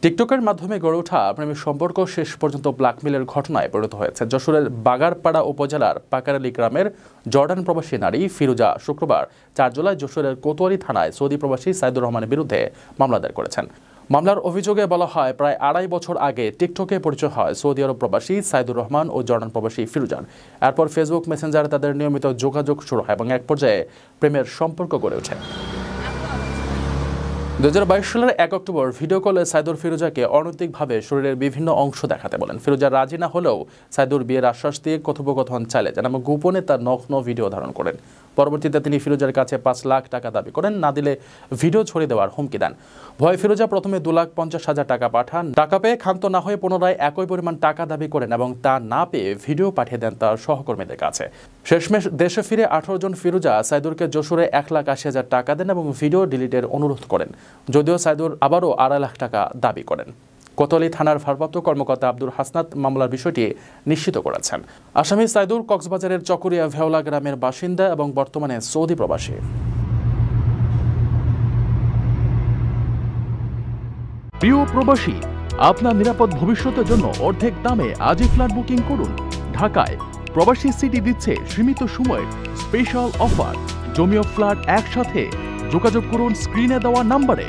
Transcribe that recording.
টিকটকের মাধ্যমে গড়ে ওঠা প্রেমের সম্পর্ক শেষ পর্যন্ত ব্ল্যাকমেইলের ঘটনায় পরিণত হয়েছে। যশোরের বাগারপাড়া উপজেলার পাকারালী গ্রামের জর্ডান প্রবাসী নারী ফিরোজা শুক্রবার 4 জুলাই যশোরের কোতোয়ালি থানায় সৌদি প্রবাসী সাইদুর রহমানের বিরুদ্ধে মামলা দায়ের করেছেন। মামলার অভিযোগে বলা হয়, প্রায় 2.5 বছর আগে টিকটকে পরিচয় হয় সৌদি আরব প্রবাসী সাইদুর রহমান ও জর্ডান প্রবাসী ফিরোজার। এরপর ফেসবুক মেসেঞ্জারে তাদের নিয়মিত যোগাযোগ শুরু হয় এবং এক পর্যায়ে প্রেমের সম্পর্ক গড়ে ওঠে। 2022 সালের 1 অক্টোবর ভিডিও কলে সাইদুর ফিরোজাকে অনৈতিকভাবে শরীরের বিভিন্ন অংশ দেখাতে বলেন। ফিরোজা রাজি না হলেও সাইদুর বিয়ের আশ্বাস দিয়ে কথোপকথন চালিয়ে যান এবং গোপনে তার নগ্ন ভিডিও ধারণ করেন। পরবর্তীতে তিনি ফিরোজার কাছে 5 লাখ টাকা দাবি করেন, না দিলে ভিডিও ছড়িয়ে দেওয়ার হুমকি দেন। ভয়ে ফিরোজা প্রথমে 2,50,000 টাকা পাঠান। টাকা পেয়ে ক্ষান্ত না হয়ে পুনরায় একই পরিমাণ টাকা দাবি করেন এবং তা না পেয়ে ভিডিও পাঠিয়ে দেন তার সহকর্মীদের কাছে। শেষমেশ দেশে ফিরে 18 জন ফিরোজা সাইদুরকে যশোরে 1,80,000 টাকা দেন এবং ভিডিও ডিলিটের অনুরোধ করেন, যদিও সাইদুর আবারও 2.5 লাখ টাকা দাবি করেন। কোতোয়ালি থানার ভারপ্রাপ্ত কর্মকর্তা আব্দুল হাসনাত মামলার বিষয়টি নিশ্চিত করেছেন। আসামি সাইদুর কক্সবাজারের চকরিয়া ভেওলা গ্রামের বাসিন্দা এবং বর্তমানে সৌদি প্রবাসী। প্রিয় প্রবাসী, আপনার নিরাপদ ভবিষ্যতের জন্য অর্ধেক দামে আজই ফ্ল্যাট বুকিং করুন। ঢাকায় প্রবাসী সিটি দিচ্ছে সীমিত সময়ের স্পেশাল অফার। জমি ও ফ্ল্যাট একসাথে। যোগাযোগ করুন স্ক্রিনে দেওয়া নম্বরে।